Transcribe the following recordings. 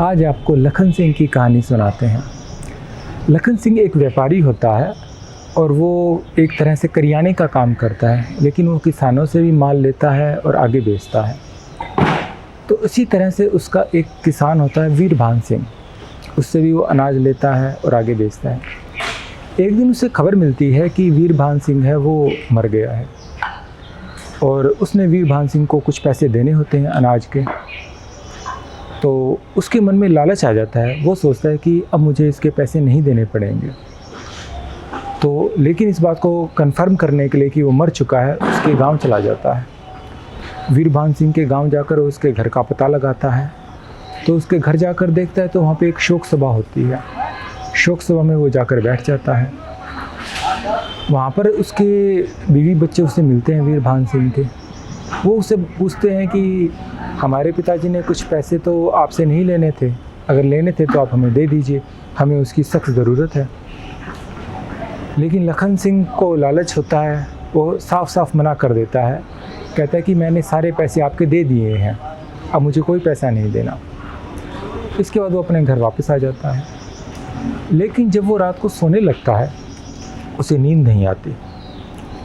आज आपको लखन सिंह की कहानी सुनाते हैं। लखन सिंह एक व्यापारी होता है और वो एक तरह से करियाने का काम करता है, लेकिन वो किसानों से भी माल लेता है और आगे बेचता है। तो इसी तरह से उसका एक किसान होता है वीरभान सिंह, उससे भी वो अनाज लेता है और आगे बेचता है। एक दिन उसे खबर मिलती है कि वीरभान सिंह है वो मर गया है और उसने वीरभान सिंह को कुछ पैसे देने होते हैं अनाज के। तो उसके मन में लालच आ जाता है, वो सोचता है कि अब मुझे इसके पैसे नहीं देने पड़ेंगे। तो लेकिन इस बात को कंफर्म करने के लिए कि वो मर चुका है, उसके गांव चला जाता है। वीरभान सिंह के गांव जाकर उसके घर का पता लगाता है। तो उसके घर जाकर देखता है तो वहाँ पे एक शोक सभा होती है। शोक सभा में वो जाकर बैठ जाता है। वहाँ पर उसके बीवी बच्चे उससे मिलते हैं वीरभान सिंह के। वो उससे पूछते हैं कि हमारे पिताजी ने कुछ पैसे तो आपसे नहीं लेने थे, अगर लेने थे तो आप हमें दे दीजिए, हमें उसकी सख्त ज़रूरत है। लेकिन लखन सिंह को लालच होता है, वो साफ साफ मना कर देता है। कहता है कि मैंने सारे पैसे आपके दे दिए हैं, अब मुझे कोई पैसा नहीं देना। इसके बाद वो अपने घर वापस आ जाता है। लेकिन जब वो रात को सोने लगता है उसे नींद नहीं आती।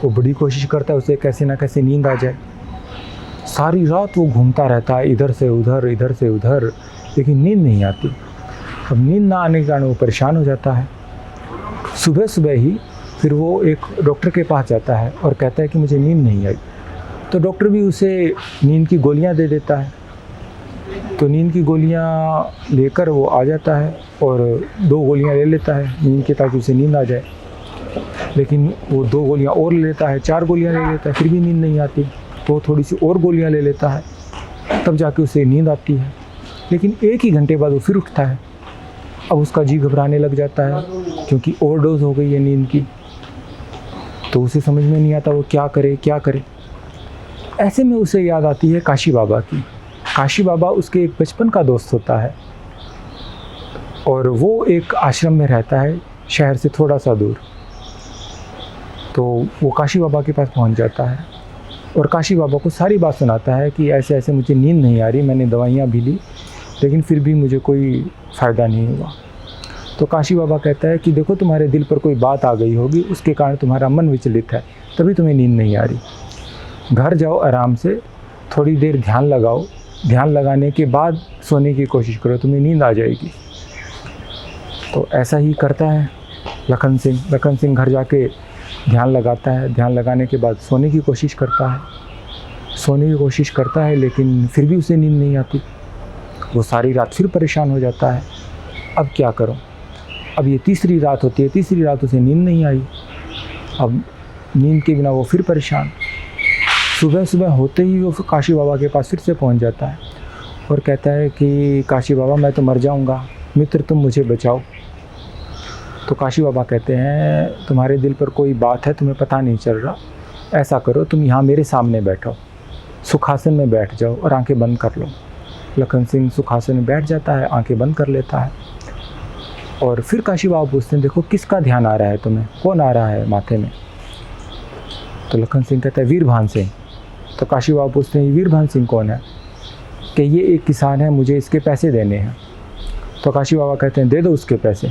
वो बड़ी कोशिश करता है उसे कैसे ना कैसे नींद आ जाए। सारी रात वो घूमता रहता है इधर से उधर, लेकिन नींद नहीं आती। अब नींद ना आने के कारण वो परेशान हो जाता है। सुबह सुबह ही फिर वो एक डॉक्टर के पास जाता है और कहता है कि मुझे नींद नहीं आई। तो डॉक्टर भी उसे नींद की गोलियां दे देता है। तो नींद की गोलियां लेकर वो आ जाता है और 2 गोलियां ले लेता है नींद की, ताकि उसे नींद आ जाए। लेकिन वो 2 गोलियां और ले लेता है, 4 गोलियां ले लेता है, फिर भी नींद नहीं आती। तो थोड़ी सी और गोलियां ले लेता है, तब जाके उसे नींद आती है। लेकिन 1 ही घंटे बाद वो फिर उठता है। अब उसका जी घबराने लग जाता है क्योंकि ओवरडोज हो गई है नींद की। तो उसे समझ में नहीं आता वो क्या करे। ऐसे में उसे याद आती है काशी बाबा की। काशी बाबा उसके एक बचपन का दोस्त होता है और वो एक आश्रम में रहता है शहर से थोड़ा सा दूर। तो वो काशी बाबा के पास पहुंच जाता है और काशी बाबा को सारी बात सुनाता है कि ऐसे ऐसे मुझे नींद नहीं आ रही, मैंने दवाइयाँ भी ली लेकिन फिर भी मुझे कोई फ़ायदा नहीं हुआ। तो काशी बाबा कहता है कि देखो, तुम्हारे दिल पर कोई बात आ गई होगी, उसके कारण तुम्हारा मन विचलित है, तभी तुम्हें नींद नहीं आ रही। घर जाओ, आराम से थोड़ी देर ध्यान लगाओ, ध्यान लगाने के बाद सोने की कोशिश करो, तुम्हें नींद आ जाएगी। तो ऐसा ही करता है लखन सिंह। लखन सिंह घर जाके ध्यान लगाता है, ध्यान लगाने के बाद सोने की कोशिश करता है, लेकिन फिर भी उसे नींद नहीं आती। वो सारी रात फिर परेशान हो जाता है, अब क्या करूं। अब ये तीसरी रात होती है, तीसरी रात उसे नींद नहीं आई। अब नींद के बिना वो फिर परेशान। सुबह सुबह होते ही वो काशी बाबा के पास फिर से पहुंच जाता है और कहता है कि काशी बाबा, मैं तो मर जाऊंगा, मित्र तुम मुझे बचाओ। तो काशी बाबा कहते हैं, तुम्हारे दिल पर कोई बात है, तुम्हें पता नहीं चल रहा। ऐसा करो, तुम यहाँ मेरे सामने बैठो, सुखासन में बैठ जाओ और आंखें बंद कर लो। लखन सिंह सुखासन में बैठ जाता है, आंखें बंद कर लेता है। और फिर काशी बाबा पूछते हैं, देखो किसका ध्यान आ रहा है तुम्हें, कौन आ रहा है माथे में। तो लखन सिंह कहता है वीरभान सिंह। तो काशी बाबा पूछते हैं, वीरभान सिंह कौन है? कि ये एक किसान है, मुझे इसके पैसे देने हैं। तो काशी बाबा कहते हैं, दे दो उसके पैसे।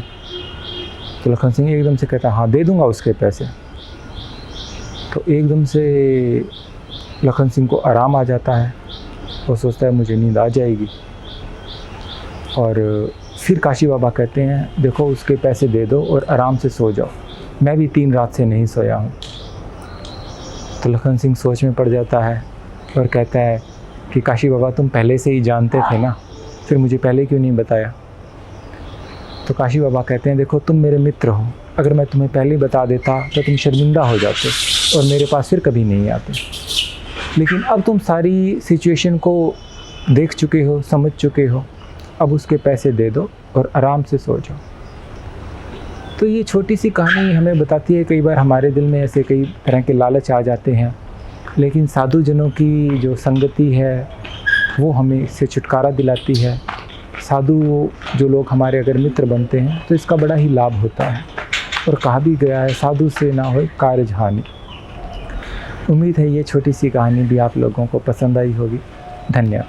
तो लखन सिंह एकदम से कहता है, हाँ दे दूंगा उसके पैसे। तो एकदम से लखन सिंह को आराम आ जाता है, वो सोचता है मुझे नींद आ जाएगी। और फिर काशी बाबा कहते हैं, देखो उसके पैसे दे दो और आराम से सो जाओ, मैं भी 3 रात से नहीं सोया हूँ। तो लखन सिंह सोच में पड़ जाता है और कहता है कि काशी बाबा, तुम पहले से ही जानते थे ना, फिर मुझे पहले क्यों नहीं बताया। तो काशी बाबा कहते हैं, देखो तुम मेरे मित्र हो, अगर मैं तुम्हें पहले बता देता तो तुम शर्मिंदा हो जाते और मेरे पास फिर कभी नहीं आते। लेकिन अब तुम सारी सिचुएशन को देख चुके हो, समझ चुके हो, अब उसके पैसे दे दो और आराम से सो जाओ। तो ये छोटी सी कहानी हमें बताती है, कई बार हमारे दिल में ऐसे कई तरह के लालच आ जाते हैं, लेकिन साधु जनों की जो संगति है वो हमें इससे छुटकारा दिलाती है। साधु जो लोग हमारे अगर मित्र बनते हैं तो इसका बड़ा ही लाभ होता है। और कहा भी गया है, साधु से ना होए कारज हानि। उम्मीद है ये छोटी सी कहानी भी आप लोगों को पसंद आई होगी। धन्यवाद।